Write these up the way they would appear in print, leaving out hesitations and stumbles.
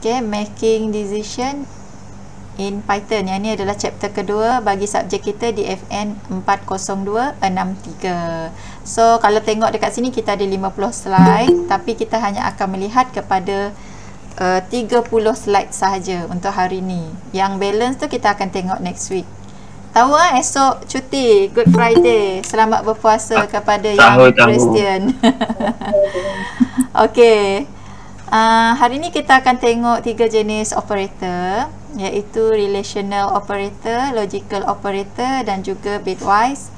Okay, making decision in Python. Yang ni adalah chapter kedua bagi subjek kita di FN 40263. So, kalau tengok dekat sini kita ada 50 slide, tapi kita hanya akan melihat kepada 30 slide sahaja untuk hari ni. Yang balance tu kita akan tengok next week. Tahu esok cuti, Good Friday. Selamat berpuasa kepada yang Kristian. Okey. Hari ni kita akan tengok 3 jenis operator, iaitu relational operator, logical operator dan juga bitwise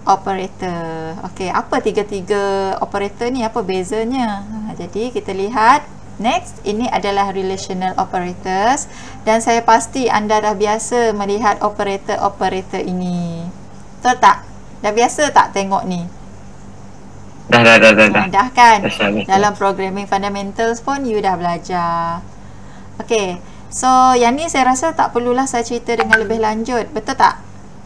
operator. Okey, apa tiga-tiga operator ni, apa bezanya? Jadi kita lihat. Next, ini adalah relational operators dan saya pasti anda dah biasa melihat operator-operator ini. Betul tak? Dah biasa tak tengok ni? Dah kan? Dalam programming fundamentals pun you dah belajar. Okey. So, yang ni saya rasa tak perlulah saya cerita dengan lebih lanjut. Betul tak?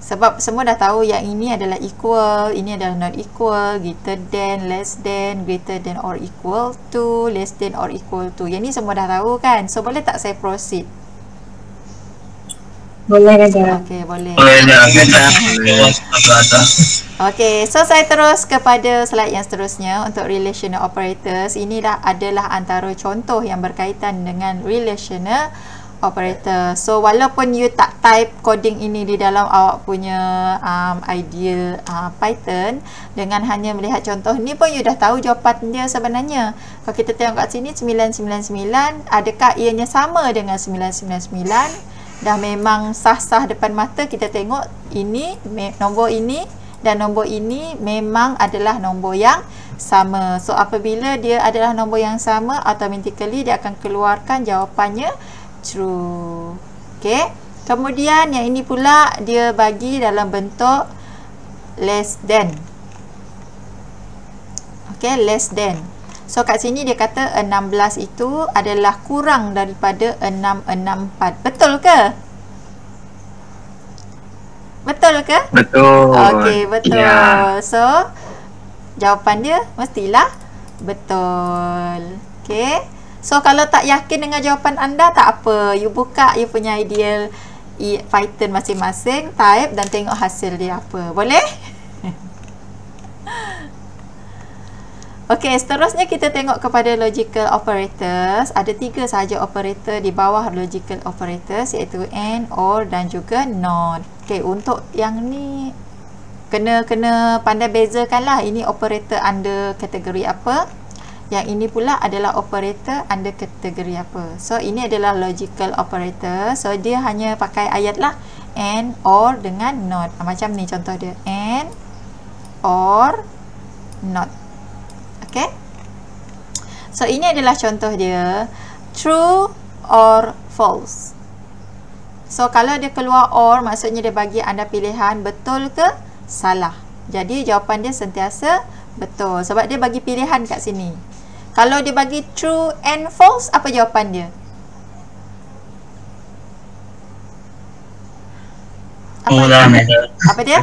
Sebab semua dah tahu yang ini adalah equal, ini adalah not equal, greater than, less than, greater than or equal to, less than or equal to. Yang ni semua dah tahu kan? So, boleh tak saya proceed? Boleh saja. Okey, boleh. Boleh. Okey, so saya terus kepada slide yang seterusnya untuk relational operators. Ini adalah antara contoh yang berkaitan dengan relational operator. So walaupun you tak type coding ini di dalam awak punya ideal Python, dengan hanya melihat contoh ni pun you dah tahu jawapan dia sebenarnya. Kalau kita tengok kat sini 999, adakah ianya sama dengan 999? Dah memang sah-sah depan mata. Kita tengok ini, nombor ini dan nombor ini memang adalah nombor yang sama. So apabila dia adalah nombor yang sama, automatically dia akan keluarkan jawapannya true. Okay. Kemudian yang ini pula dia bagi dalam bentuk less than. Okay, less than. So kat sini dia kata 16 itu adalah kurang daripada 664. Betul ke? Betul ke? Betul. Okey, betul. Ya. So jawapan dia mestilah betul. Okey. So, kalau tak yakin dengan jawapan anda, tak apa. You buka you punya ideal Python masing-masing, type dan tengok hasil dia apa. Boleh? Okey, seterusnya kita tengok kepada logical operators. Ada 3 sahaja operator di bawah logical operators, iaitu AND, OR dan juga NOT. Okey, untuk yang ni kena pandai bezakanlah ini operator under kategori apa. Yang ini pula adalah operator under kategori apa. So, ini adalah logical operator. So, dia hanya pakai ayat lah. AND, OR dengan NOT. Macam ni contoh dia. AND, OR, NOT. Okay. So, ini adalah contoh dia. True or false. So, kalau dia keluar OR, maksudnya dia bagi anda pilihan betul ke salah. Jadi, jawapan dia sentiasa betul. Sebab dia bagi pilihan kat sini. Kalau dia bagi true and false, apa jawapan dia? Apa dia?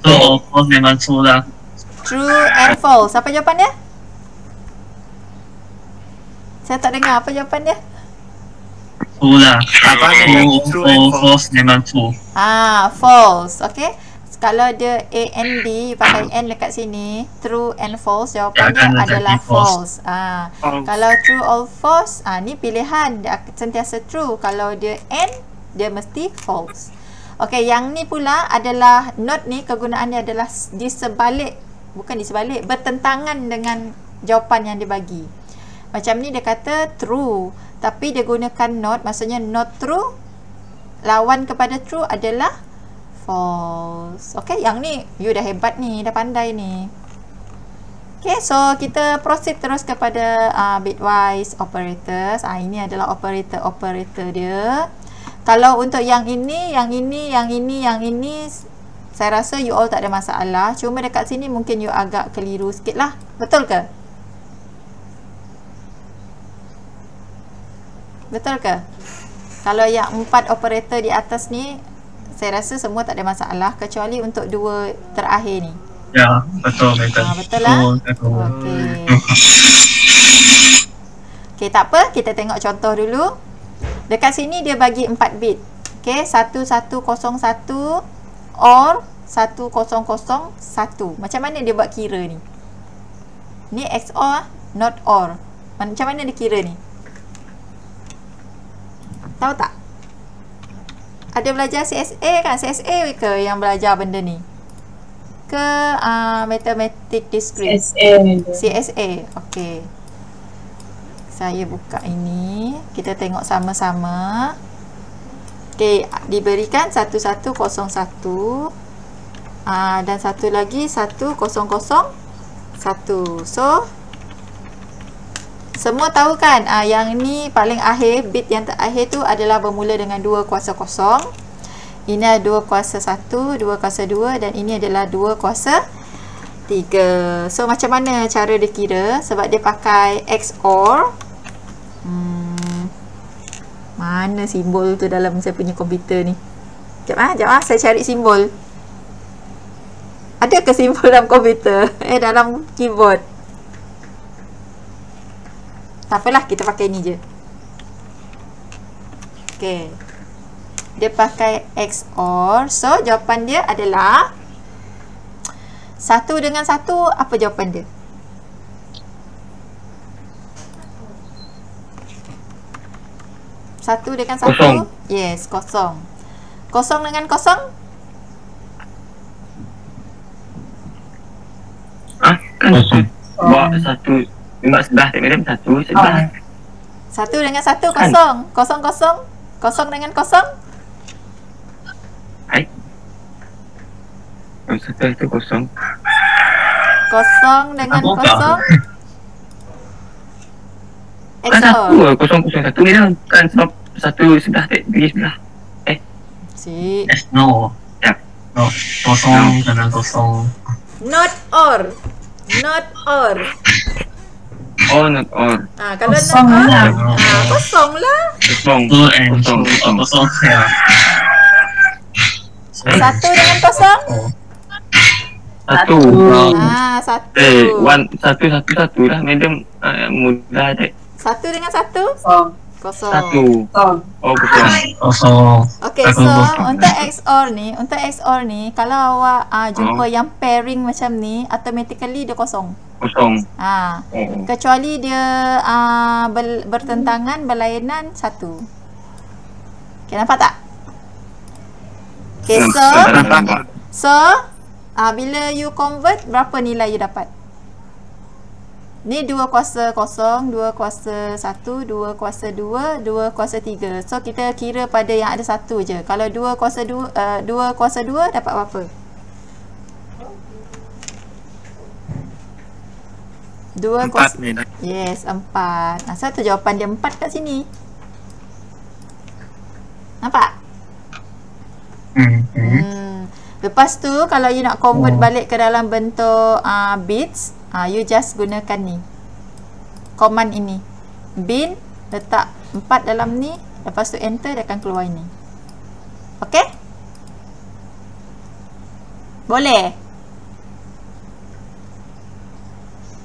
True or false memang true lah. True and false. Apa jawapan dia? Saya tak dengar apa jawapan dia. True lah. True and false memang true. False. Okay. Kalau dia A and B, pakai N dekat sini, true and false, jawapannya adalah false. Kalau true or false, ni pilihan, dia sentiasa true. Kalau dia N, dia mesti false. Okey, yang ni pula adalah not ni, kegunaannya adalah di sebalik, bukan di sebalik, bertentangan dengan jawapan yang dia bagi. Macam ni dia kata true, tapi dia gunakan not, maksudnya not true, lawan kepada true adalah false. Okay, yang ni you dah hebat ni, dah pandai ni. Okay, so kita proceed terus kepada bitwise operators. Ini adalah operator-operator dia. Kalau untuk yang ini, saya rasa you all tak ada masalah. Cuma dekat sini mungkin you agak keliru sikit lah. Betul ke? Betul ke? Kalau yang 4 operator di atas ni, saya rasa semua tak ada masalah kecuali untuk 2 terakhir ni. Ya, betul. Betul lah? Okey. Okey, tak apa, kita tengok contoh dulu. Dekat sini dia bagi 4 bit. Okey, 1101 or 1001. Macam mana dia buat kira ni? Ni XOR, not OR. Macam mana dia kira ni? Tahu tak? Ada belajar CSA kan? CSA ke yang belajar benda ni? Ke Mathematic Discrete? CSA. Okey. Saya buka ini. Kita tengok sama-sama. Okey, diberikan 1101. Dan satu lagi 1001. So, semua tahu kan, yang ni paling akhir, bit yang terakhir tu adalah bermula dengan 2 kuasa 0. Ini adalah 2 kuasa 1, 2 kuasa 2 dan ini adalah 2 kuasa 3. So, macam mana cara dia kira? Sebab dia pakai XOR. Mana simbol tu dalam saya punya komputer ni? Sekejap saya cari simbol. Ada ke simbol dalam komputer? Dalam keyboard. Tak apalah, kita pakai ni je. Okey. Dia pakai XOR. So, jawapan dia adalah 1 dengan 1. Apa jawapan dia? Satu dengan 1. Kosong. Yes, kosong. Kosong dengan kosong? Kan buat satu lima sebelah tak macam satu sebelah. 1 dengan 1 kosong. Kosong kosong. Kosong dengan kosong? Hai. Satu itu kosong. Kosong dengan Apa? kosong? Kan satu XOR. lah, kosong satu ni lah. Kan sebab satu sebelah tak pergi sebelah. Si. Yes, no. Ya. No. Kosong dengan kosong. Not OR. Not OR. Oh, not all. Kalau Kosong not lah. OR, kosong lah. Kosong. 2 and Kosong. 2 kosong. Yeah. 1 dengan kosong? Oh. Satu. Satu. Satu lah. Madam mudah je. 1 dengan 1? Kosong. Satu. Oh, kosong. Kosong. Okay, so untuk XOR ni, kalau awak jumpa yang pairing macam ni, automatically dia kosong. Kosong. Oh. Kecuali dia bertentangan, berlainan 1. Okay, nampak tak? Okay, so bila you convert, berapa nilai you dapat? Ni 2 kuasa 0, 2 kuasa 1, 2 kuasa 2, 2 kuasa 3. So, kita kira pada yang ada 1 je. Kalau 2 kuasa 2, 2 kuasa 2 dapat berapa? 2 kuasa... Yes, 4. Satu jawapan dia 4 kat sini. Nampak? Lepas tu, kalau you nak convert balik ke dalam bentuk bits, you just gunakan ni, command ini, bin, letak 4 dalam ni, lepas tu enter, dia akan keluar ini. Ok? Boleh?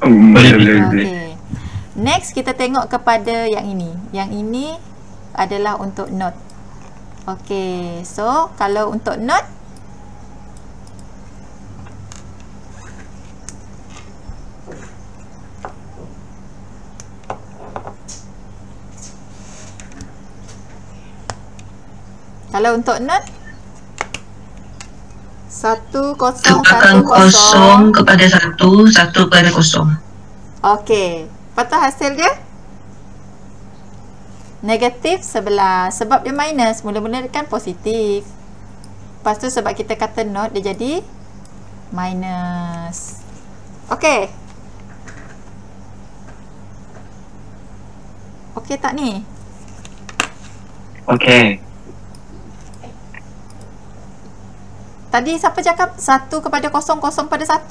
Boleh. Ok. Next, kita tengok kepada yang ini. Yang ini adalah untuk note. Ok, so kalau untuk note, note 1010 Tukarkan kosong kepada 1, 1 kepada kosong. Okey. Lepas tu hasil dia negatif 11. Sebab dia minus, mula-mula dia kan positif. Lepas tu sebab kita kata not, dia jadi minus. Okey. Okey tak ni? Okey. Tadi siapa cakap 1 kepada 0, 0 pada 1?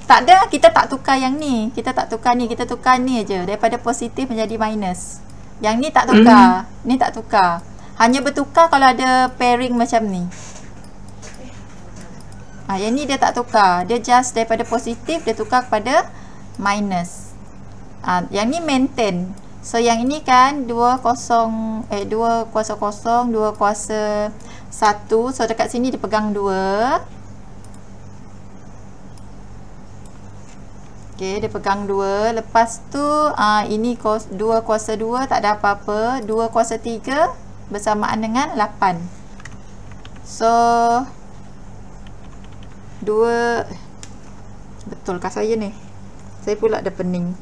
Tak ada, kita tak tukar yang ni. Kita tak tukar ni, kita tukar ni aja. Daripada positif menjadi minus. Yang ni tak tukar. Ni tak tukar. Hanya bertukar kalau ada pairing macam ni. Yang ni dia tak tukar. Dia just daripada positif, dia tukar kepada minus. Yang ni maintain. So yang ini kan 2 kuasa 0, 2 kuasa 1. So dekat sini dia pegang 2. Okay, dia pegang 2. Lepas tu ini 2 kuasa 2 tak ada apa-apa. 2 kuasa 3 bersamaan dengan 8. So 2 betul kah saya ni? Saya pula ada pening.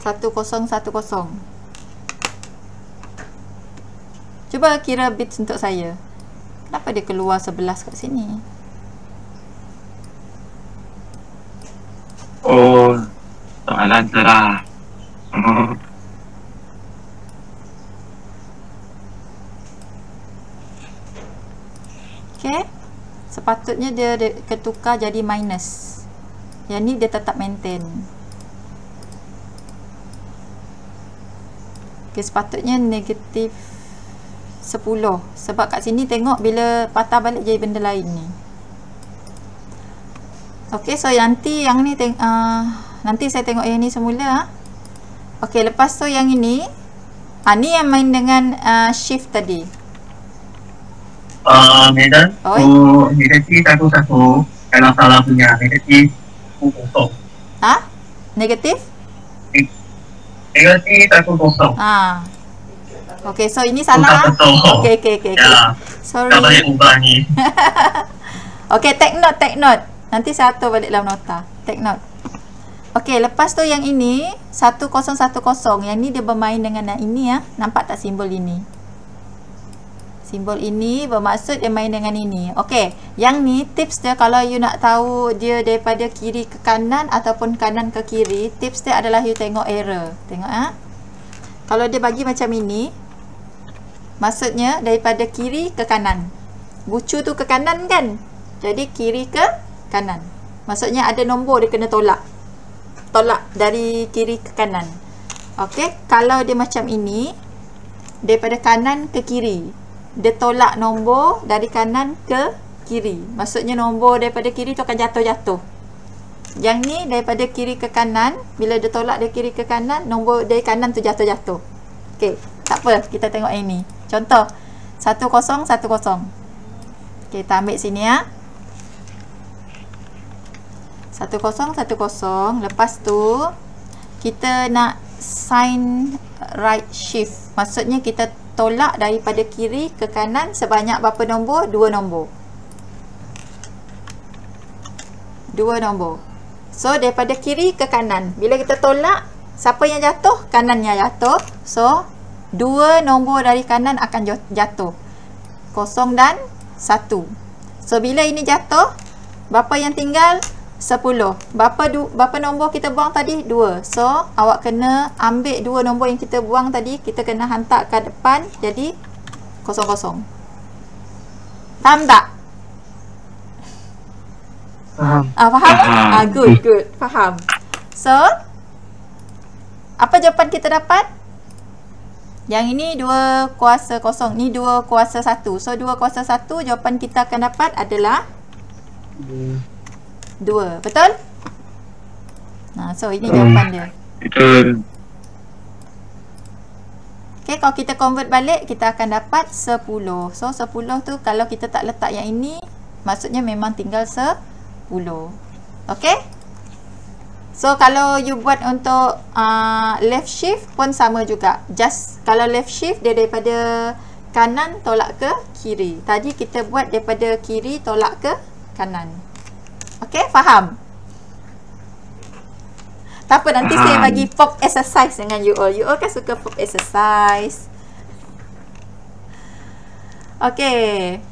Satu kosong. Cuba kira bits untuk saya. Kenapa dia keluar 11 kat sini? Oh, soalan cerah. Okay. Sepatutnya dia ketukar jadi minus. Yang ni dia tetap maintain. Okay, sepatutnya negatif 10. Sebab kat sini tengok bila patah balik jadi benda lain ni. Okay, so nanti yang ni nanti saya tengok yang ni semula. Okay, lepas tu yang ini. Ni yang main dengan shift tadi. Medan. Oi. Negatif 1 1. Kalau salah punya negatif 0. Negatif? Negatif 1 0. Okay, so ini salah. Okay. Ya. Sorry. Tak boleh ubah ni. Okay, take note. Nanti saya atur balik dalam nota. Take note. Okay, lepas tu yang ini 1010. Yang ni dia bermain dengan yang ini ya. Nampak tak simbol ini? Simbol ini bermaksud dia main dengan ini. Okay, yang ni tips dia kalau you nak tahu dia daripada kiri ke kanan ataupun kanan ke kiri, tips dia adalah you tengok error. Tengok Kalau dia bagi macam ini, maksudnya daripada kiri ke kanan. Bucu tu ke kanan kan? Jadi kiri ke kanan. Maksudnya ada nombor dia kena tolak. Tolak dari kiri ke kanan. Okey, kalau dia macam ini, daripada kanan ke kiri. Dia tolak nombor dari kanan ke kiri. Maksudnya nombor daripada kiri tu akan jatuh-jatuh. Yang ni daripada kiri ke kanan, bila dia tolak dari kiri ke kanan, nombor dari kanan tu jatuh-jatuh. Okey, tak apa, kita tengok yang ni. Contoh 1010. Okey, kita ambil sini 1010. Lepas tu kita nak sign right shift. Maksudnya kita tolak daripada kiri ke kanan sebanyak berapa nombor? 2 nombor. 2 nombor. So daripada kiri ke kanan, bila kita tolak, siapa yang jatuh? Kanannya jatuh. So 2 nombor dari kanan akan jatuh. 0 dan 1. So bila ini jatuh, berapa yang tinggal? 10. Berapa nombor kita buang tadi? 2. So awak kena ambil 2 nombor yang kita buang tadi, kita kena hantar ke depan, jadi 0. Faham tak? Faham. Faham? Good. Faham. So apa jawapan kita dapat? Yang ini 2 kuasa 0, ni 2 kuasa 1. So 2 kuasa 1, jawapan kita akan dapat adalah 2. Betul? So ini jawapan dia. Betul. Okay, kalau kita convert balik, kita akan dapat 10. So 10 tu kalau kita tak letak yang ini, maksudnya memang tinggal 10. Okay? So kalau you buat untuk left shift pun sama juga. Just kalau left shift dia daripada kanan tolak ke kiri. Tadi kita buat daripada kiri tolak ke kanan. Okay, faham? Tak apa, nanti saya bagi pop exercise dengan you all. You all kan suka pop exercise. Okay.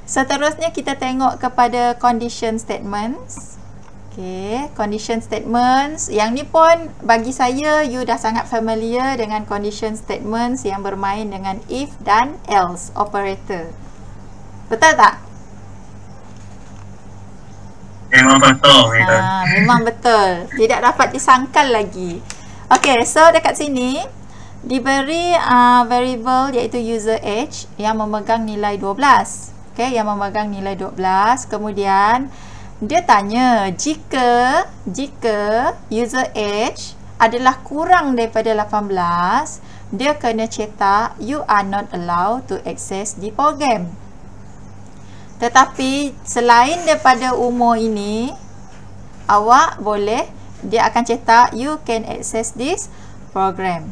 Seterusnya kita tengok kepada condition statements. Okay, condition statements. Yang ni pun bagi saya, you dah sangat familiar dengan condition statements yang bermain dengan if dan else operator. Betul tak? Memang betul. Memang betul. Tidak dapat disangkal lagi. Okay, so dekat sini, diberi variable iaitu user age yang memegang nilai 12. Okey, yang memegang nilai 12. Kemudian dia tanya jika user age adalah kurang daripada 18, dia kena cetak you are not allowed to access the program. Tetapi selain daripada umur ini, awak boleh, dia akan cetak you can access this program.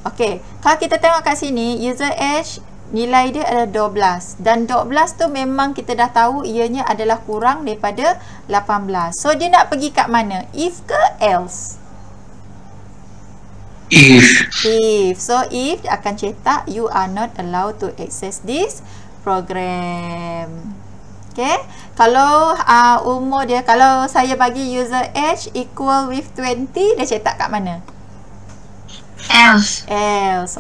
Okey, kalau kita tengok kat sini, user age nilai dia adalah 12 dan 12 tu memang kita dah tahu ianya adalah kurang daripada 18. So dia nak pergi kat mana? If ke else? If. So if dia akan cetak you are not allowed to access this program. Okay, kalau umur dia, kalau saya bagi user age equal with 20, dia cetak kat mana? Else.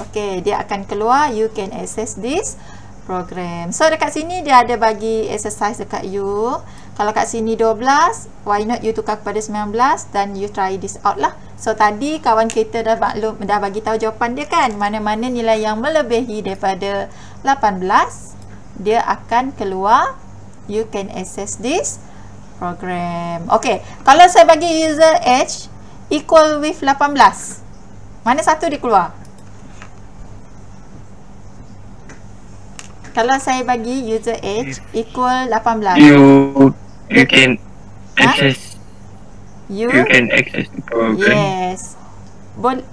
Okay, dia akan keluar you can access this program. So dekat sini dia ada bagi exercise dekat you. Kalau kat sini 12, why not you tukar kepada 19 dan you try this out lah. So tadi kawan kita dah maklum, dah bagi tahu jawapan dia kan. Mana-mana nilai yang melebihi daripada 18, dia akan keluar you can access this program. Okay, kalau saya bagi user age equal with 18, mana satu dia keluar? Kalau saya bagi user age equal 18, you can access you can access the program. yes,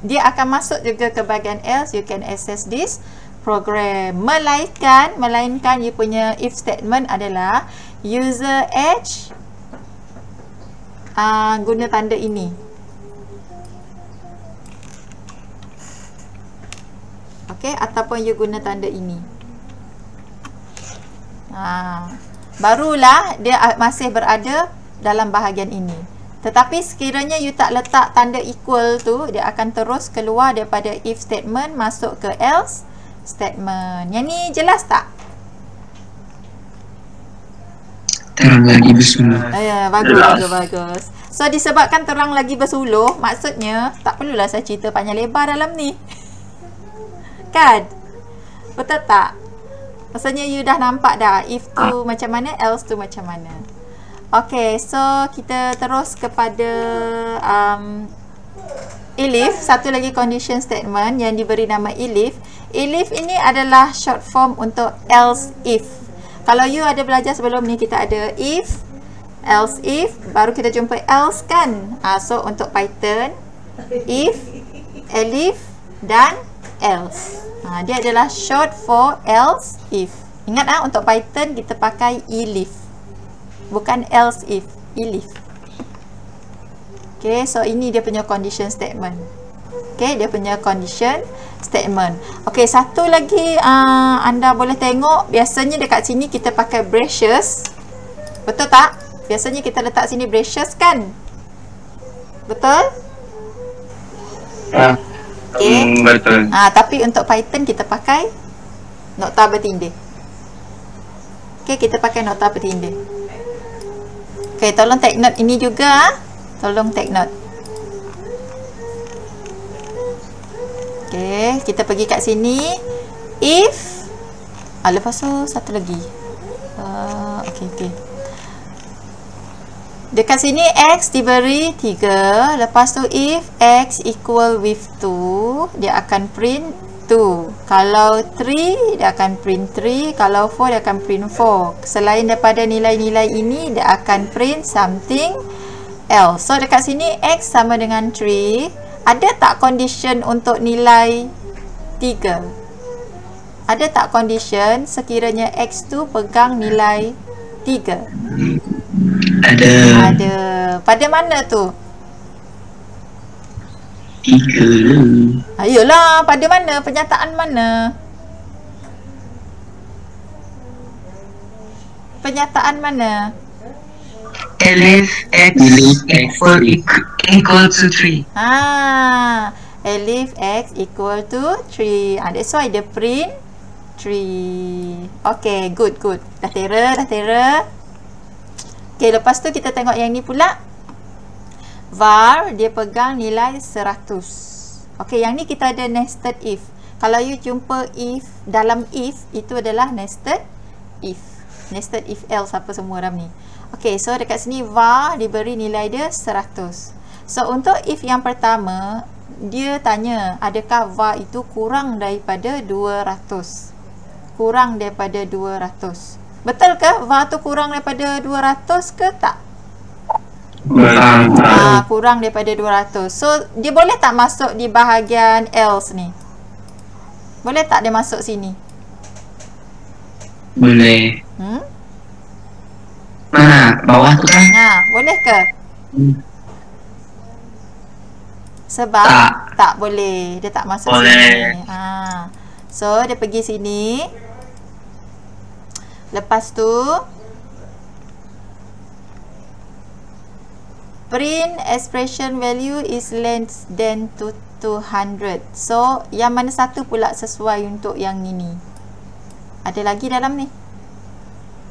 dia akan masuk juga ke bahagian else, you can access this program. Melainkan you punya if statement adalah user age guna tanda ini. Okey, ataupun you guna tanda ini. Barulah dia masih berada dalam bahagian ini. Tetapi sekiranya you tak letak tanda equal tu, dia akan terus keluar daripada if statement masuk ke else statement. Yang ni jelas tak? Terang lagi bersuluh. Ya, bagus. So disebabkan terang lagi bersuluh, maksudnya tak perlulah saya cerita panjang lebar dalam ni. Kan? Betul tak? Maksudnya you dah nampak dah if tu macam mana, else tu macam mana. Okay, so kita terus kepada elif. Satu lagi condition statement yang diberi nama elif. Elif ini adalah short form untuk else if. Kalau you ada belajar sebelum ni, kita ada if, else if, baru kita jumpa else kan. So untuk Python, if, elif dan else. Dia adalah short for else if. Ingat untuk Python kita pakai elif, bukan else if, elif. Okay, so ini dia punya condition statement. Okay, dia punya condition statement. Okay, satu lagi anda boleh tengok, biasanya dekat sini kita pakai braces. Betul tak? Biasanya kita letak sini braces kan? Betul? Okay. Betul. Tapi untuk Python kita pakai nokta bertindih. Okay, kita pakai nokta bertindih. Okay, tolong take note ini juga. Tolong take note. Okay, kita pergi kat sini. If lepas tu satu lagi. Okay. Dekat sini x diberi 3. Lepas tu if x equal with 2, dia akan print 2. Kalau 3, dia akan print 3. Kalau 4, dia akan print 4. Selain daripada nilai-nilai ini, dia akan print something else. So dekat sini x sama dengan 3. Ada tak condition untuk nilai 3? Ada tak condition sekiranya x tu pegang nilai 3? Ada. Pada mana tu? 3. Ayolah, pada mana? Penyataan mana? Penyataan mana? Elif x equal to 3. Elif x equal to 3. That's why dia print 3. Okay, good. Dah tera. Okay, lepas tu kita tengok yang ni pula. Var, dia pegang nilai 100. Okey, yang ni kita ada nested if. Kalau you jumpa if, dalam if, itu adalah nested if. Nested if else apa semua dalam ni. Okey, so dekat sini var diberi nilai dia 100. So untuk if yang pertama, dia tanya adakah var itu kurang daripada 200. Kurang daripada 200. Betul ke var tu kurang daripada 200 ke tak? Kurang daripada 200. So dia boleh tak masuk di bahagian else ni? Boleh tak dia masuk sini? Boleh. Mana? Bawah tu kan? Boleh ke? Sebab tak boleh. Dia tak masuk sini. So dia pergi sini. Lepas tu print expression value is less than 200. So yang mana satu pula sesuai untuk yang ini? Ada lagi dalam ni?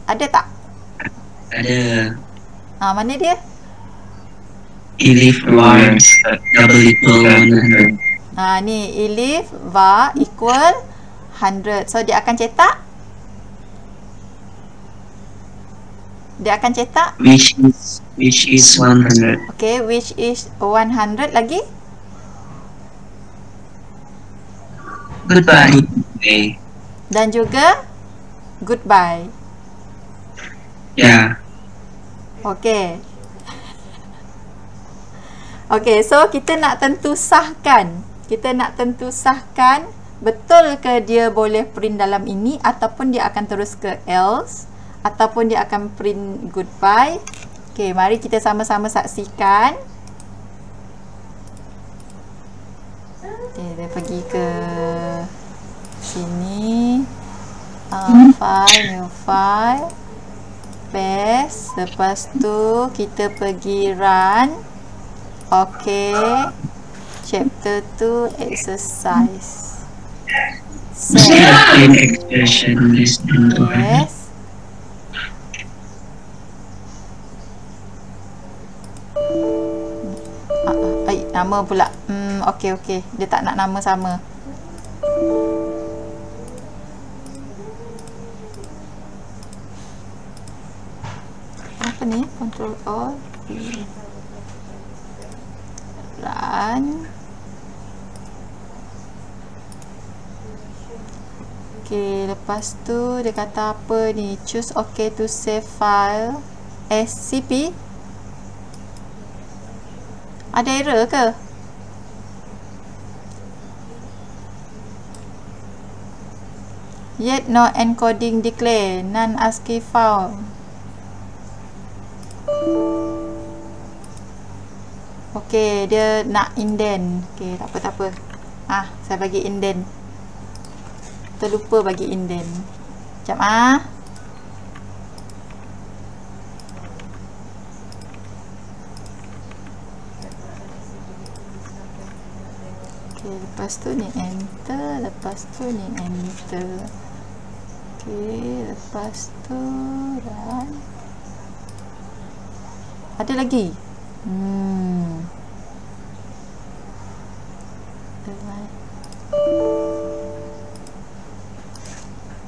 Ada tak? Ada. Mana dia? Elif var double equal 100. Ni elif var equal 100. So dia akan cetak? Dia akan cetak? Which is 100. Okay, which is 100 lagi? Goodbye. Dan juga goodbye. Ya. Okay. Okay, so kita nak tentu sahkan. Kita nak tentu sahkan betul ke dia boleh print dalam ini ataupun dia akan terus ke else ataupun dia akan print goodbye. Okay, mari kita sama-sama saksikan. Okay, dia pergi ke sini. File, new file. Paste. Lepas tu kita pergi run. Okay. Chapter 2 exercise. Expression less than 200. Yes. Nama pula. Okey. Dia tak nak nama sama. Apa ni? Control Alt V. Run. Okey, lepas tu dia kata apa ni? Choose OK to save file SCP. Ada error ke? Yet no encoding declare. None ASCII found. Okey, dia nak indent. Okey, tak apa. Saya bagi indent. Terlupa bagi indent. Sekejap Okay, lepas tu ni enter, lepas tu ni enter. Okay, lepas tu run. Ada lagi?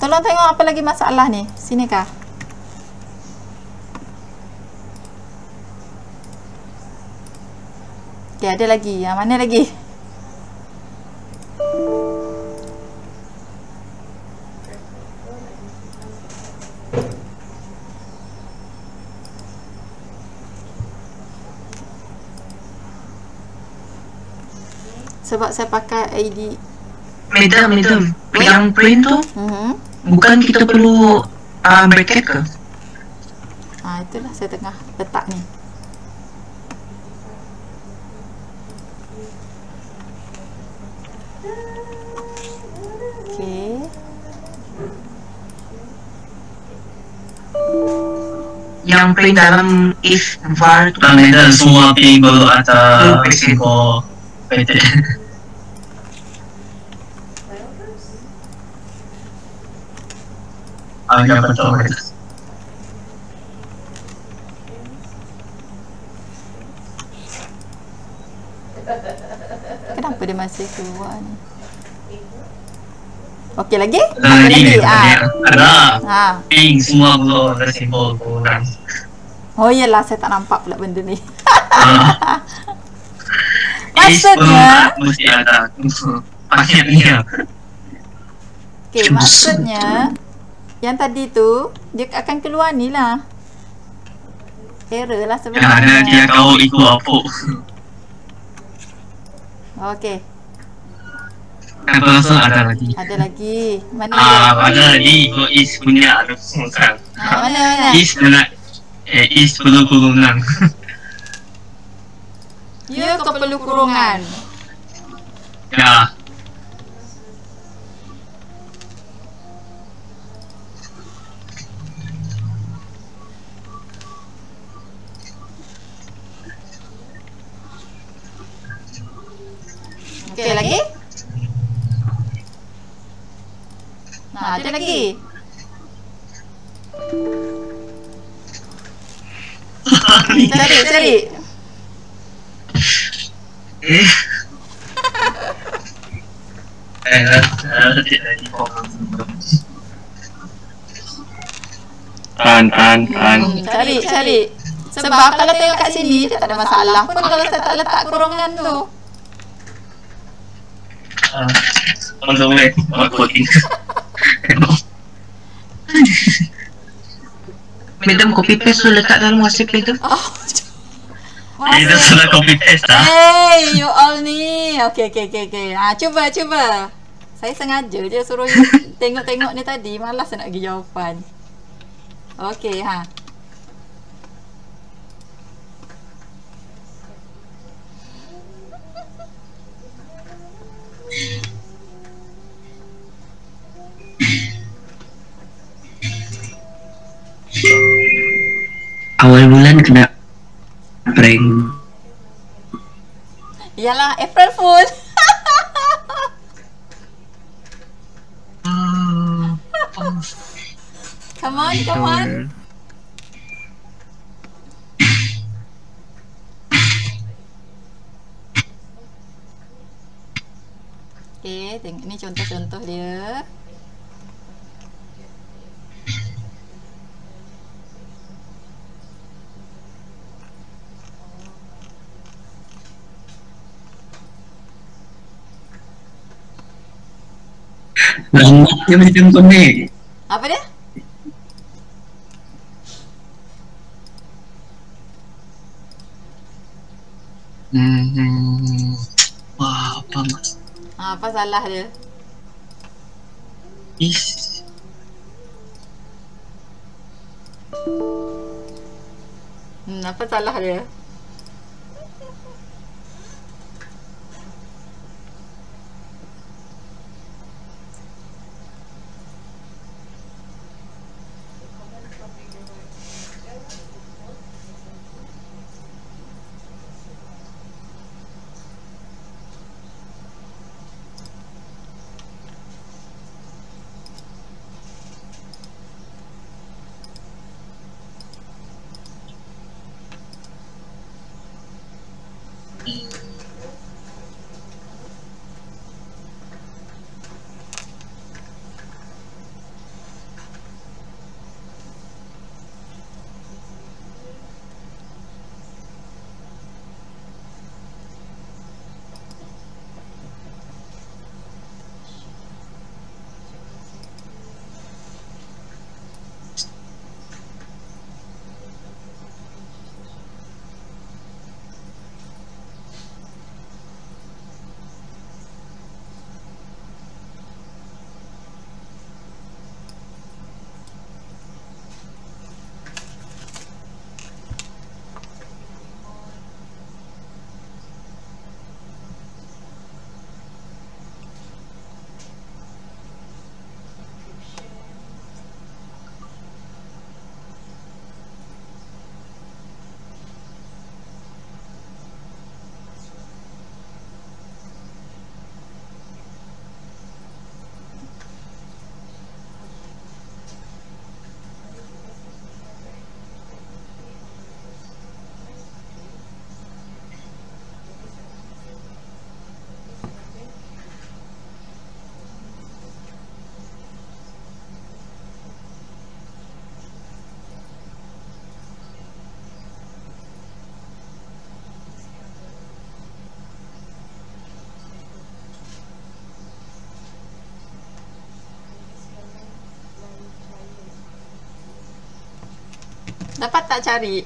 Tolong tengok apa lagi masalah ni. Sini kah? Okay, ada lagi. Yang mana lagi? Sebab saya pakai ID. Madam, yang print tu bukan kita perlu bracket ke? Itulah saya tengah letak ni. Okay. Yang print dalam if var tu Madam, semua pergi baru atas risiko PT. Agak betul. Kenapa dia masih keluar ni. Okey lagi? Ada Ada lagi. lagi? Ada. Ha. Pink semua belum ada simbol kurang. Oh iyalah, saya tak nampak pula benda ni. Maksudnya Maksudnya, mesti ada. Paketnya. okey, maksudnya yang tadi tu dia akan keluar ni lah. Error lah Yang ada dia sebenarnya. kau ikut apa? Okey, Aku rasa ada lagi. ada lagi. Mana dia? Ada lagi ikut is punya ada sekarang. Mana? Is nak is perlu kurungan. Ya, kau perlu kurungan. Ya. Okey, lagi? Nah, ada lagi. Cari. Eh. Tidak lagi kurang. Tahan. Cari. Sebab kalau tengok kat sini dia tak ada masalah pun kalau saya tak letak kurungan tu. On the way, coding. Madam copy paste tu letak dalam WhatsApp itu. Oh. Kita sudah copy paste dah. Hey, you all ni. Okey. Cuba. Saya sengaja je suruh you tengok-tengok ni tadi. Malas nak bagi jawapan. Okey, ha. Awal bulan kena prank. Yalah, April Fool. Come on. Okay, tengok ni contoh-contoh dia. Dia macam kuning. Apa dia? Wah, apa mas? Apa salah dia? Is. Apa salah dia? Dapat tak cari?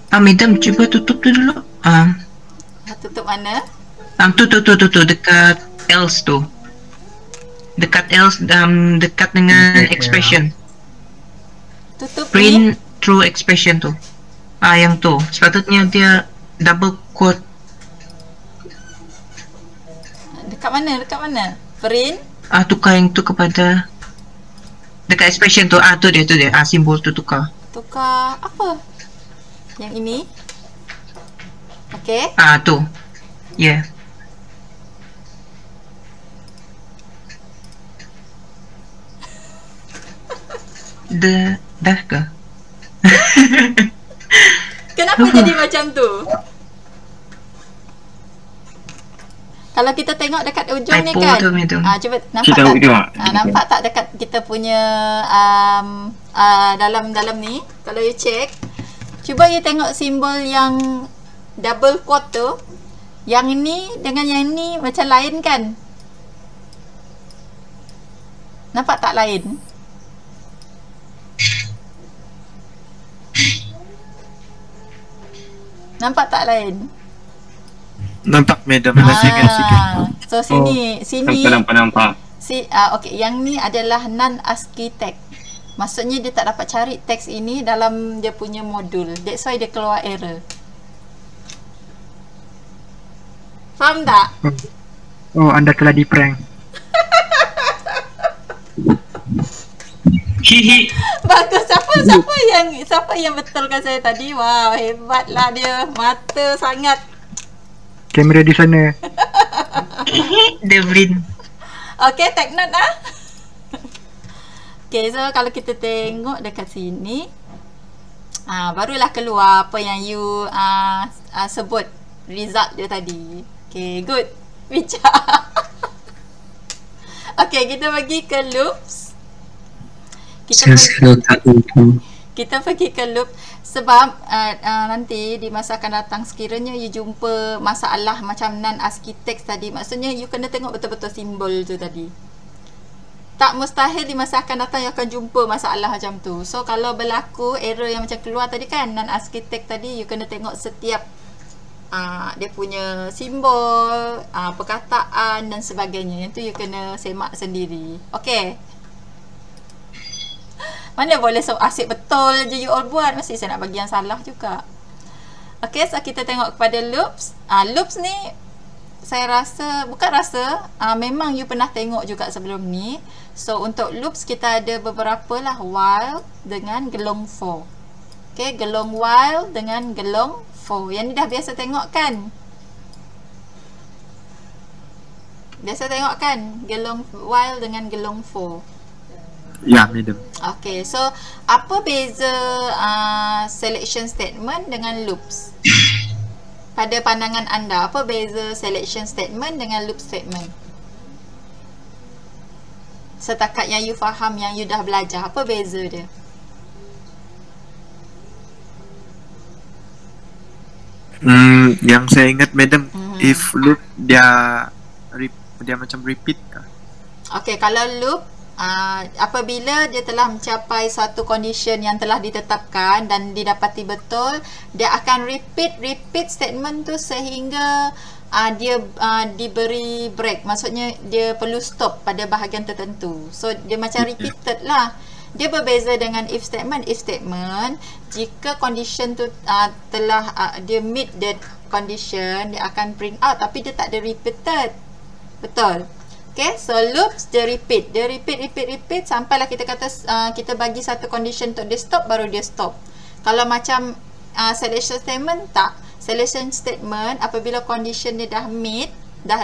Madam, cuba tutup tu dulu. Tutup mana? Tu dekat else tu. Dekat else, dekat dengan expression. Tutup ni? Print through expression tu. Yang tu. Sepatutnya dia double quote. Dekat mana? Dekat mana? Print? Tukar yang tu kepada dekat expression tu. Tu dia. Simbol tu tukar. Tukar apa? Yang ini? Okay. Tu. Yeah. Dah ke? Kenapa jadi macam tu? Kalau kita tengok dekat ujung ni kan, cuba nampak Kita tak? tengok. Nampak tak dekat kita punya dalam ni? Kalau you check, cuba you tengok simbol yang double quote tu. Yang ni dengan yang ni macam lain kan? Nampak tak lain? Nampak tak lain? Nampak madam, sikit. So sini Nampak. okey, yang ni adalah non-architect. Maksudnya dia tak dapat cari teks ini dalam dia punya modul. That's why dia keluar error. Faham tak? Oh, anda telah di-prank. Hihi. Bagus. Siapa yang betulkan saya tadi? Wow, hebatlah dia. Mata sangat. Kamera di sana. Devlin. Okay, take note lah. Okay, so kalau kita tengok dekat sini, barulah keluar apa yang you sebut result dia tadi. Okay, good. Bijak. Okay, kita pergi ke loops. Kita pergi ke loop sebab nanti di masa akan datang sekiranya you jumpa masalah macam non-architect tadi, maksudnya you kena tengok betul-betul simbol tu tadi. Tak mustahil di masa akan datang you akan jumpa masalah macam tu. So kalau berlaku error yang macam keluar tadi kan, non-architect tadi, you kena tengok setiap dia punya simbol, perkataan dan sebagainya. Yang tu you kena semak sendiri. Okay. Mana boleh so asyik betul je you all buat. Mesti saya nak bagi yang salah juga. Okay, so kita tengok kepada loops. Loops ni saya rasa, memang you pernah tengok juga sebelum ni. So untuk loops kita ada beberapa lah, while dengan gelong for. Okay, gelong while dengan gelong for. Yang ni dah biasa tengok kan? Biasa tengok kan? Gelong while dengan gelong for. Ya, madam. Okay, so apa beza selection statement dengan loops? Pada pandangan anda, apa beza selection statement dengan loop statement? Setakat yang you faham, yang you dah belajar, apa beza dia? Yang saya ingat madam, if loop dia macam repeat kah? Okay, kalau loop apabila dia telah mencapai suatu condition yang telah ditetapkan dan didapati betul, dia akan repeat statement tu sehingga dia diberi break. Maksudnya dia perlu stop pada bahagian tertentu. So dia macam repeated lah. Dia berbeza dengan if statement. If statement, jika condition tu telah dia meet that condition, dia akan print out, tapi dia tak ada repeated. Betul? Okay, so loops dia repeat sampailah kita kata kita bagi satu condition untuk dia stop, baru dia stop. Kalau macam selection statement tak. Selection statement apabila condition dia dah meet, dah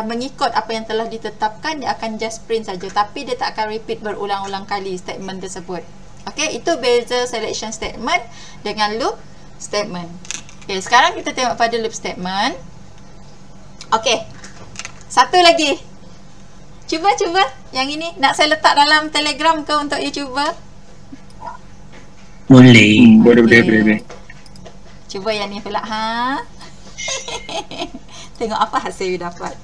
mengikut apa yang telah ditetapkan, dia akan just print saja, tapi dia tak akan repeat berulang-ulang kali statement tersebut. Okay, itu beza selection statement dengan loop statement. Okay, sekarang kita tengok pada loop statement. Okay, satu lagi. Cuba yang ini nak saya letak dalam Telegram ke untuk you cuba? Boleh. Boleh. Cuba yang ni pula Tengok apa hasil you dapat.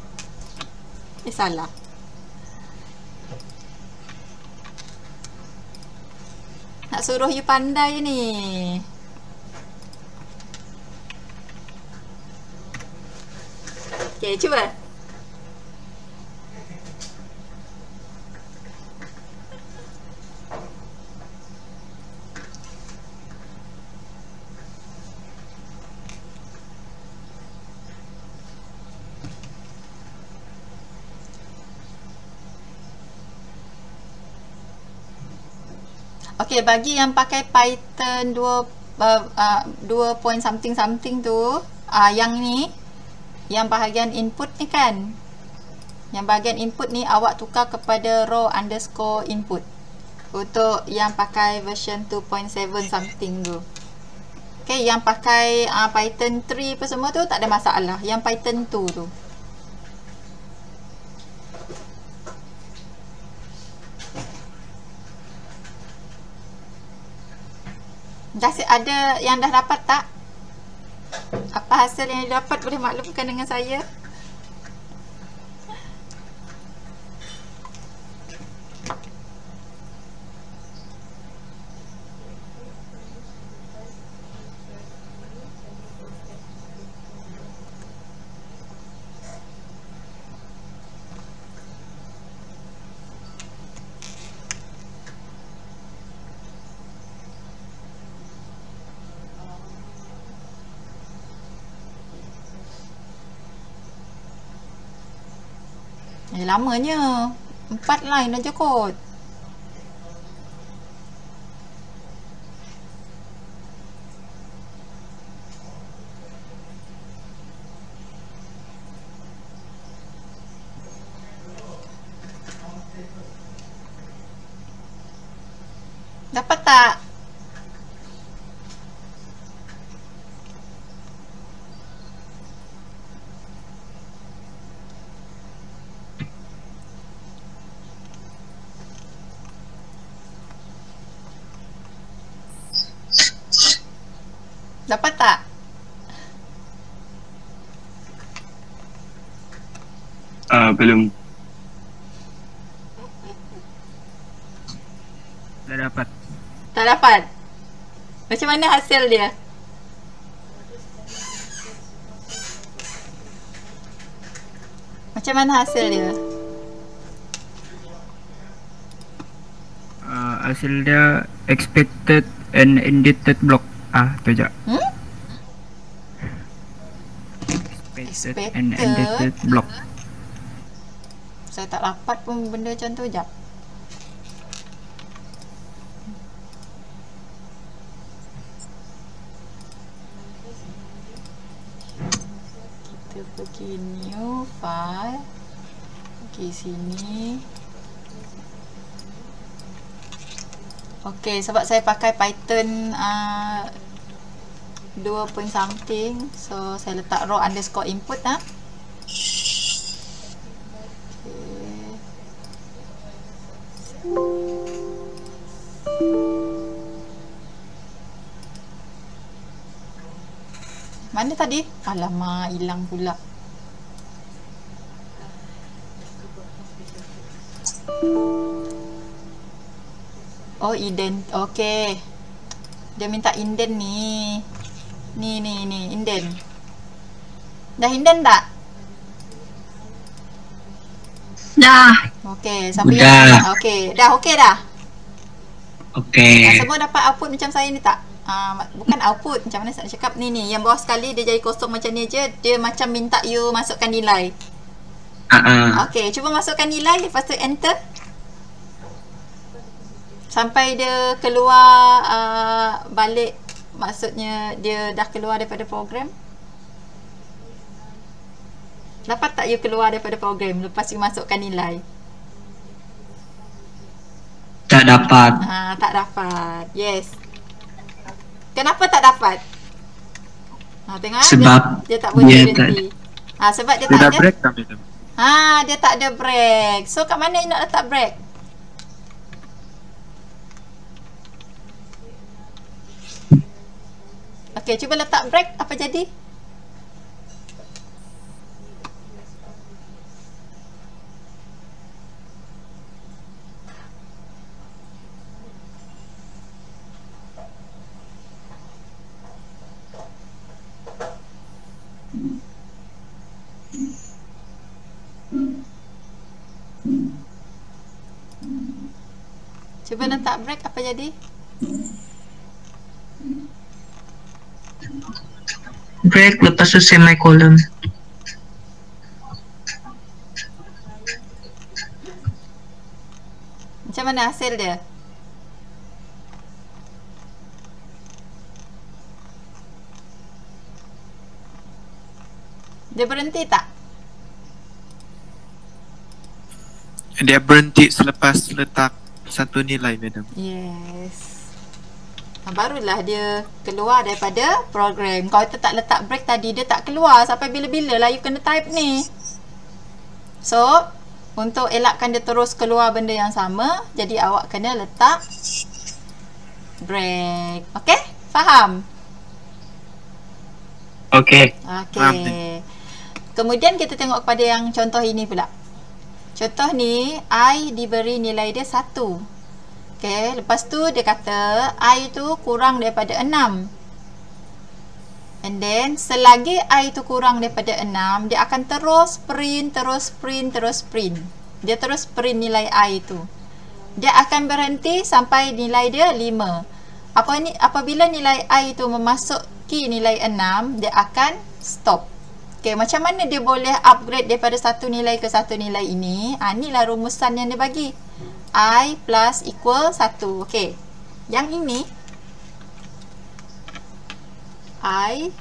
Salah. nak suruh you pandai ni. Okay, cuba. Okay, bagi yang pakai Python 2 point something tu, yang ni, yang bahagian input ni kan, yang bahagian input ni awak tukar kepada row underscore input untuk yang pakai version 2.7 something tu. Okay, yang pakai Python 3 apa semua tu tak ada masalah. Yang Python 2 tu. Dah ada yang dah dapat tak? Apa hasil yang dapat, boleh maklumkan dengan saya? Lamanya 4 line aja kot. Dapat tak? Dapat tak? Belum. Tak dapat. Tak dapat? Macam mana hasil dia? Macam mana hasil dia? Hasil dia expected and indicted block. Tu je. Expected and indicted block. Saya tak dapat pun benda macam tu. Jap. Kita pergi new file. Pergi sini. Okay, sebab saya pakai Python 2 point something, so saya letak row underscore input lah. Okay. Mana tadi? Alamak, hilang pula. Oh, indent. Okay. Dia minta indent ni. Ni, indent. Dah indent tak? Dah. Okay, sampai Udah. yang okay. Dah okay dah? Okey. Semua dapat output macam saya ni tak? Bukan output, macam mana saya nak cakap ni. Yang bawah sekali dia jadi kosong macam ni je. Dia macam minta you masukkan nilai. Okay, cuba masukkan nilai. Lepas tu enter. Sampai dia keluar balik. Maksudnya dia dah keluar daripada program. Dapat tak you keluar daripada program lepas you masukkan nilai? Tak dapat. Tak dapat. Yes. Kenapa tak dapat? Tengok Sebab dia tak boleh dia berhenti. Sebab dia Dia tak dah ada break tak, madam? dia tak ada break. So kat mana you nak letak break? Okay, cuba letak break. Apa jadi? Cuba letak break, apa jadi? Break lepas tu semicolon. Macam mana hasil dia? Dia berhenti tak? Dia berhenti selepas letak satu nilai, madam. Yes. Barulah dia keluar daripada program. Kalau kita tak letak break tadi, dia tak keluar. Sampai bila-bila lah you kena type ni. So, untuk elakkan dia terus keluar benda yang sama, jadi awak kena letak break. Okay? Faham? Okey. Faham Okay. Kemudian kita tengok kepada yang contoh ini pula. Contoh ni, I diberi nilai dia 1. Okay, lepas tu dia kata I tu kurang daripada 6. And then, selagi I tu kurang daripada 6, dia akan terus print. Dia terus print nilai I tu. Dia akan berhenti sampai nilai dia 5. Apabila nilai I tu memasuki nilai 6, dia akan stop. Okay, macam mana dia boleh upgrade daripada satu nilai ke satu nilai ini? Inilah rumusan yang dia bagi. I plus equal 1. Okay, yang ini I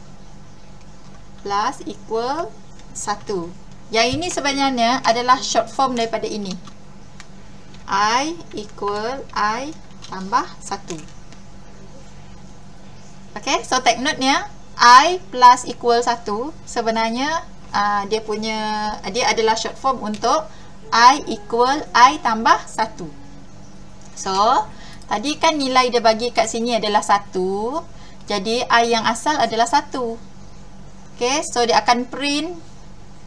plus equal 1. Yang ini sebenarnya adalah short form daripada ini. I equal I tambah 1. Okay, so take note nya. I plus equal 1 sebenarnya dia adalah short form untuk I equal I tambah 1. So, tadi kan nilai dia bagi kat sini adalah 1. Jadi, I yang asal adalah 1. Okay, so dia akan print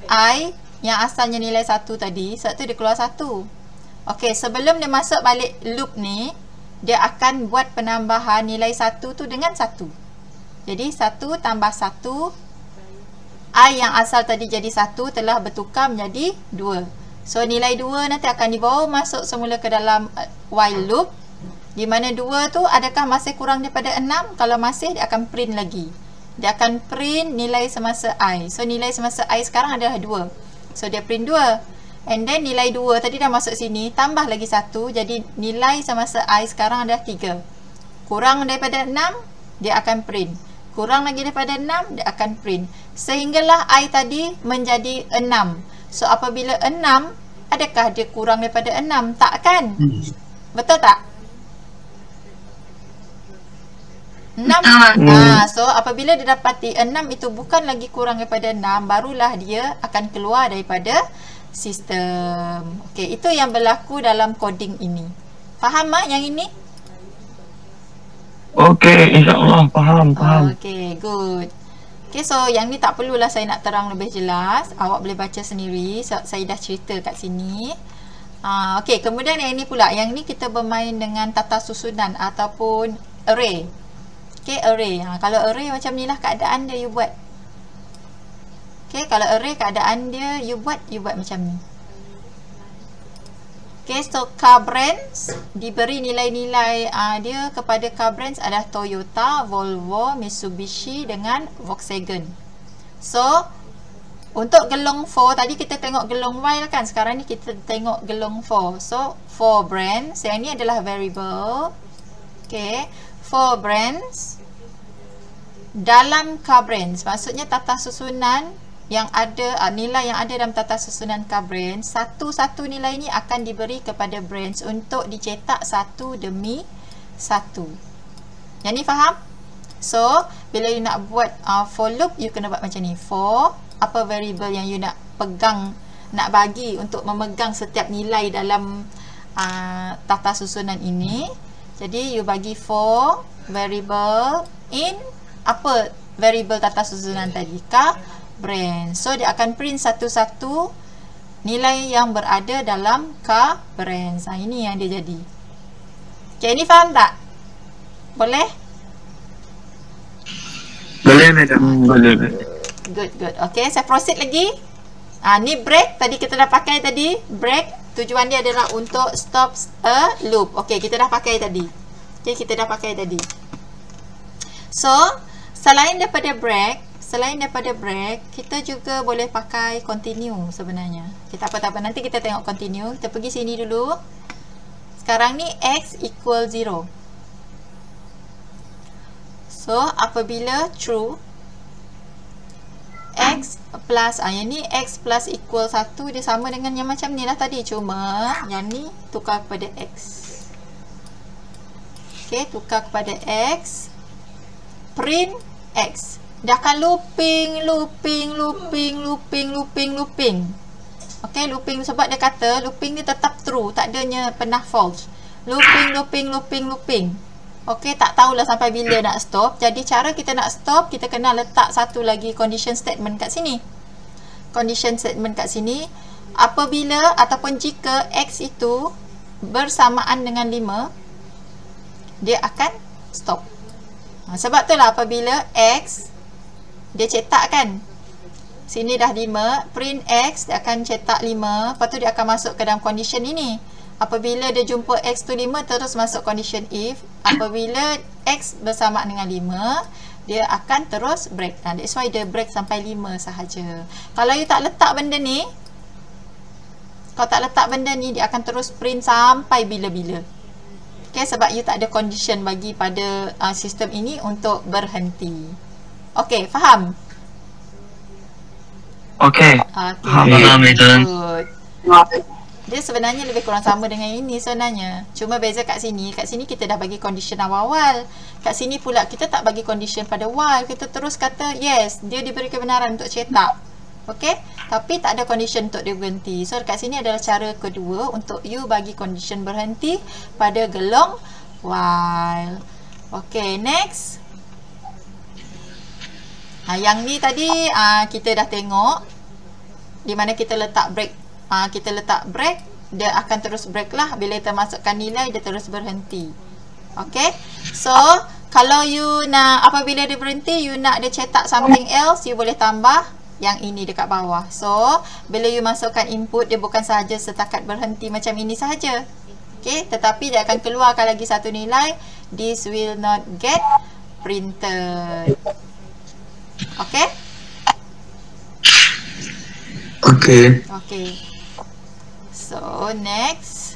I yang asalnya nilai 1 tadi. Sebab tu dia keluar 1. Okay, sebelum dia masuk balik loop ni, dia akan buat penambahan nilai 1 tu dengan 1. Jadi, 1 tambah 1. I yang asal tadi jadi 1 telah bertukar menjadi 2. So, nilai 2 nanti akan dibawa masuk semula ke dalam while loop. Di mana 2 tu adakah masih kurang daripada 6? Kalau masih, dia akan print lagi. Dia akan print nilai semasa I. So, nilai semasa I sekarang adalah 2. So, dia print 2. And then, nilai 2 tadi dah masuk sini. Tambah lagi 1. Jadi, nilai semasa I sekarang adalah 3. Kurang daripada 6, dia akan print. Kurang lagi daripada 6, dia akan print. Sehinggalah I tadi menjadi 6. So, apabila 6, adakah dia kurang daripada 6? Tak kan? Betul tak? 6. So, apabila dia dapati 6 itu bukan lagi kurang daripada 6, barulah dia akan keluar daripada sistem. Okey, itu yang berlaku dalam coding ini. Faham tak yang ini? Okey, insya-Allah faham. Okey, good. Okay, so yang ni tak perlulah saya nak terang lebih jelas. Awak boleh baca sendiri. So, saya dah cerita kat sini. Okay, kemudian yang ni pula. Yang ni kita bermain dengan tata susunan ataupun array. Okay, array. Kalau array macam ni lah keadaan dia, you buat. Okay, kalau array keadaan dia, you buat macam ni. Okay, so car brands diberi nilai-nilai dia kepada car brands adalah Toyota, Volvo, Mitsubishi dengan Volkswagen. So, untuk gelong 4, tadi kita tengok gelong while kan, sekarang ni kita tengok gelong 4. So, 4 brands, yang ni adalah variable. Okay, 4 brands dalam car brands, maksudnya tata susunan yang ada, nilai yang ada dalam tata susunan car brands, satu-satu nilai ni akan diberi kepada brands untuk dicetak satu demi satu. Yang ni faham? So, bila you nak buat for loop, you kena buat macam ni. For, apa variable yang you nak pegang, nak bagi untuk memegang setiap nilai dalam tata susunan ini. Jadi, you bagi for variable in apa variable tata susunan tadi? Car brand. So, dia akan print satu-satu nilai yang berada dalam car brands. Ini yang dia jadi. Okay, ini faham tak? Boleh? Boleh, madam. Boleh. Good. Okay, saya proceed lagi. Ni break. Tadi kita dah pakai tadi. Break. Tujuan dia adalah untuk stop a loop. Okey, kita dah pakai tadi. Okey, kita dah pakai tadi. So, selain daripada break, kita juga boleh pakai continue sebenarnya. Kita tak apa. Nanti kita tengok continue. Kita pergi sini dulu. Sekarang ni x equal 0. So, apabila true, x plus, yang ni x plus equal 1, dia sama dengan yang macam ni lah tadi. Cuma, yang ni tukar kepada x. Okay, tukar kepada x. Print x. Dia akan looping. Okay, looping sebab dia kata looping ni tetap true. Tak adanya pernah false. Looping. Okey, tak tahulah sampai bila nak stop. Jadi cara kita nak stop, kita kena letak satu lagi condition statement kat sini. Condition statement kat sini, apabila ataupun jika x itu bersamaan dengan 5, dia akan stop. Sebab itulah apabila x dia cetak kan, sini dah 5, print x, dia akan cetak 5, lepas tu dia akan masuk ke dalam condition ini. Apabila dia jumpa x tu 5, terus masuk condition if. Apabila x bersamaan dengan 5, dia akan terus break. That's why dia break sampai 5 sahaja. Kalau you tak letak benda ni, dia akan terus print sampai bila-bila. Okay, sebab you tak ada condition bagi pada sistem ini untuk berhenti. Okay, faham? Okay. Faham, Madam. Good. Dia sebenarnya lebih kurang sama dengan ini sebenarnya. Cuma beza kat sini kita dah bagi condition awal-awal. Kat sini pula kita tak bagi condition pada while. Kita terus kata yes, dia diberi kebenaran untuk cetak. Okey? Tapi tak ada condition untuk dia berhenti. So kat sini adalah cara kedua untuk you bagi condition berhenti pada gelong while. Okey, next. Yang ni tadi kita dah tengok di mana kita letak break. Kita letak break, dia akan terus break lah. Bila kita masukkan nilai, dia terus berhenti. Okay, so kalau you nak, apabila dia berhenti, you nak dia cetak something else, you boleh tambah yang ini dekat bawah. So bila you masukkan input, dia bukan sahaja setakat berhenti macam ini sahaja. Okay, tetapi dia akan keluarkan lagi satu nilai, this will not get printed. Okay. So next.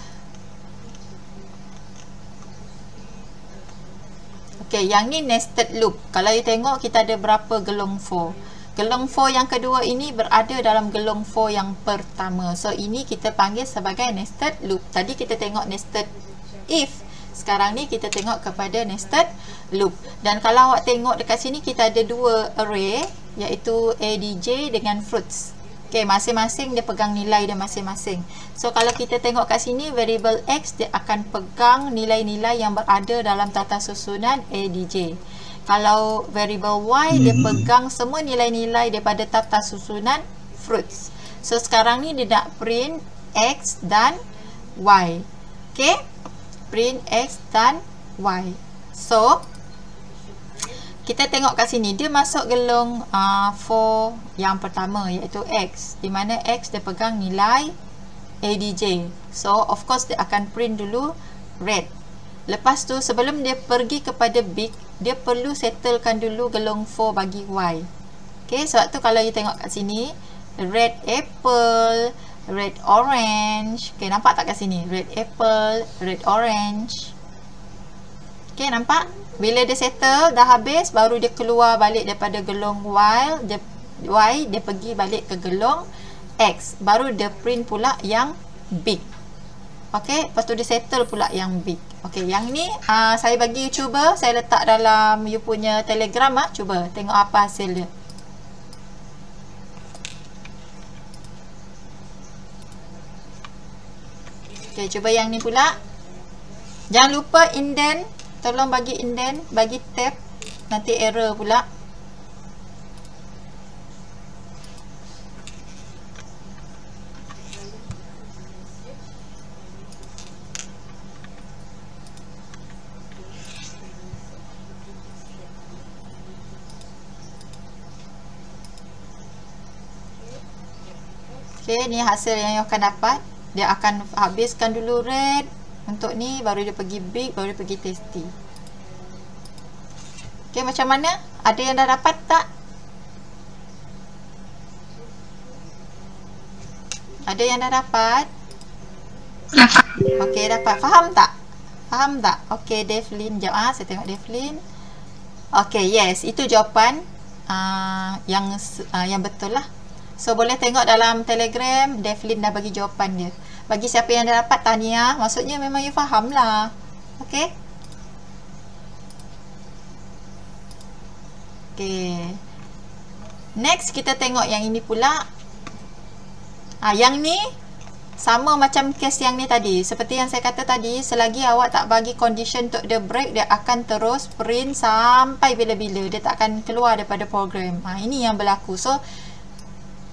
Okay, yang ni nested loop. Kalau you tengok, kita ada berapa gelong for. Gelong for yang kedua ini berada dalam gelong for yang pertama. So ini kita panggil sebagai nested loop. Tadi kita tengok nested if. Sekarang ni kita tengok kepada nested loop. Dan kalau awak tengok dekat sini, kita ada dua array, iaitu ADJ dengan fruits. Okay, masing-masing dia pegang nilai dia masing-masing. So kalau kita tengok kat sini, variable x dia akan pegang nilai-nilai yang berada dalam tata susunan ADJ. Kalau variable y dia pegang semua nilai-nilai daripada tata susunan fruits. So sekarang ni dia nak print x dan y. Okay, print x dan y. So kita tengok kat sini, dia masuk gelong for yang pertama, iaitu x, di mana x dia pegang nilai ADJ. So of course dia akan print dulu red. Lepas tu sebelum dia pergi kepada big, dia perlu settlekan dulu gelong for bagi y. Okay, sebab tu kalau you tengok kat sini, red apple, red orange. Okay, nampak tak kat sini? Red apple, red orange. Okay, nampak? Bila dia settle, dah habis, baru dia keluar balik daripada gelong while, y, dia pergi balik ke gelong x. Baru dia print pula yang big. Okay, lepas tu dia settle pula yang big. Okay, yang ni saya bagi you cuba, saya letak dalam you punya Telegram. Cuba tengok apa hasil dia. Okay, cuba yang ni pula. Jangan lupa indent. Tolong bagi indent, bagi tab, nanti error pula. Okay, ni hasil yang you akan dapat. Dia akan habiskan dulu red untuk ni, baru dia pergi big, baru dia pergi tasty. Okay, macam mana? Ada yang dah dapat tak? Ada yang dah dapat? Dapat. Okay, dapat. Faham tak? Faham tak? Okay, Devlin. Sekejap, saya tengok Devlin. Okay, yes. Itu jawapan yang betul lah. So, boleh tengok dalam Telegram, Devlin dah bagi jawapan dia. Bagi siapa yang dah dapat, tahniah. Maksudnya memang you faham lah. Okay? Okay. Next, kita tengok yang ini pula. Yang ni sama macam kes yang ni tadi. Seperti yang saya kata tadi, selagi awak tak bagi condition untuk dia break, dia akan terus print sampai bila-bila. Dia tak akan keluar daripada program. Ini yang berlaku. So,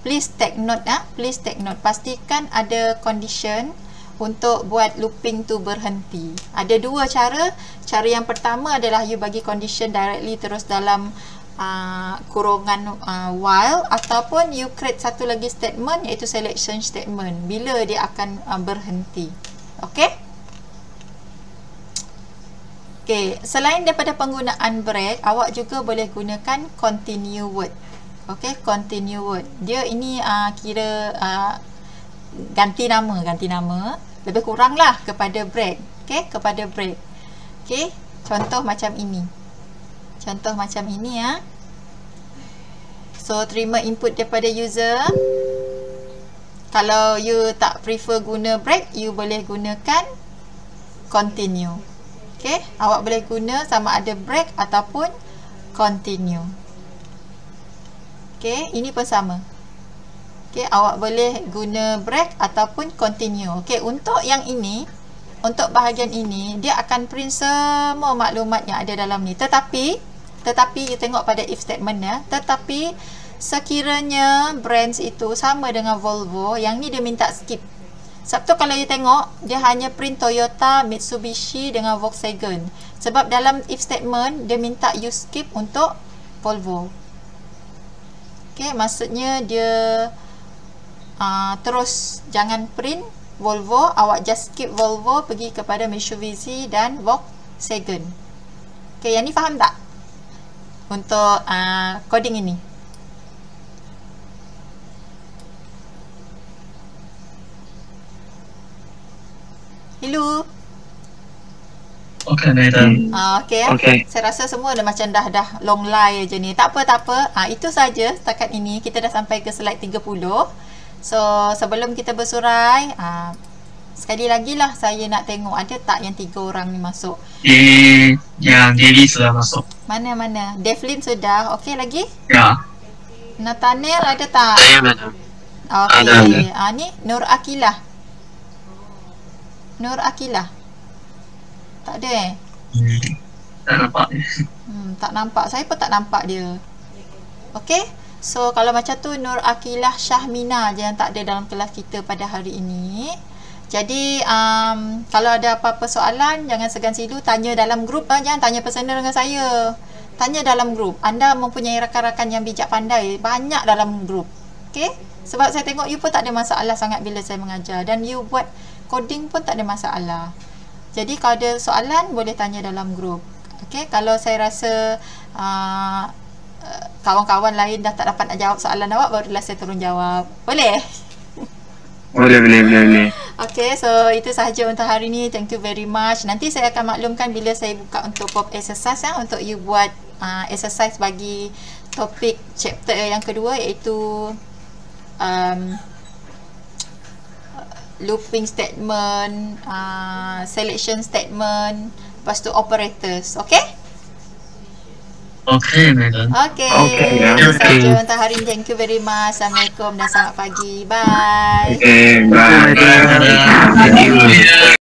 please take note. Please take note. Pastikan ada condition untuk buat looping tu berhenti. Ada dua cara. Cara yang pertama adalah you bagi condition directly terus dalam kurungan while, ataupun you create satu lagi statement iaitu selection statement bila dia akan berhenti. Okay? Okay, selain daripada penggunaan break, awak juga boleh gunakan continue word. Okay, continue word. Dia ini kira ganti nama lebih kurang lah kepada break. Okay, kepada break. Okay, contoh macam ini. Contoh macam ini ya. So, terima input daripada user. Kalau you tak prefer guna break, you boleh gunakan continue. Okay, awak boleh guna sama ada break ataupun continue. Okay, ini pun sama. Okay, awak boleh guna break ataupun continue. Okay, untuk yang ini, untuk bahagian ini, dia akan print semua maklumat yang ada dalam ni. Tetapi you tengok pada if statement ya. Tetapi sekiranya brands itu sama dengan Volvo, yang ni dia minta skip. Sebab tu kalau you tengok, dia hanya print Toyota, Mitsubishi dengan Volkswagen. Sebab dalam if statement, dia minta you skip untuk Volvo. Okay, maksudnya dia terus jangan print Volvo, awak just skip Volvo, pergi kepada Mitsubishi dan Volkswagen. Okay, yang ni faham tak? Untuk coding ini. Hello. Okay, madam. Okay. Saya rasa semua dah macam dah long lie je ni. Tak apa. Itu saja setakat ini. Kita dah sampai ke slide 30. So, sebelum kita bersurai, sekali lagi lah saya nak tengok ada tak yang 3 orang ni masuk. Yang Devi sudah masuk. Mana? Devlin sudah. Okey lagi? Ya. Nathaniel ada tak? Saya madam. Okey. Ni Nur Akilah. Tak ada Tak nampak. tak nampak. Saya pun tak nampak dia. Okey. So, kalau macam tu Nur Akilah Syahmina je yang tak ada dalam kelas kita pada hari ini. Jadi, kalau ada apa-apa soalan, jangan segan silu tanya dalam grup. Jangan tanya personal dengan saya. Tanya dalam grup. Anda mempunyai rakan-rakan yang bijak pandai. Banyak dalam grup. Okay? Sebab saya tengok you pun tak ada masalah sangat bila saya mengajar. Dan you buat coding pun tak ada masalah. Jadi, kalau ada soalan, boleh tanya dalam grup. Okay? Kalau saya rasa kawan-kawan lain dah tak dapat nak jawab soalan awak, barulah saya turun jawab. Boleh? Boleh. Okay, so itu sahaja untuk hari ni. Thank you very much. Nanti saya akan maklumkan bila saya buka untuk pop exercise untuk you buat exercise bagi topik chapter yang kedua, iaitu looping statement, selection statement, lepas tu operators. Okay? Okay, madam. Okay. Itu sahaja untuk hari ini. Thank you very much. Assalamualaikum dan selamat pagi. Bye. Okay, bye.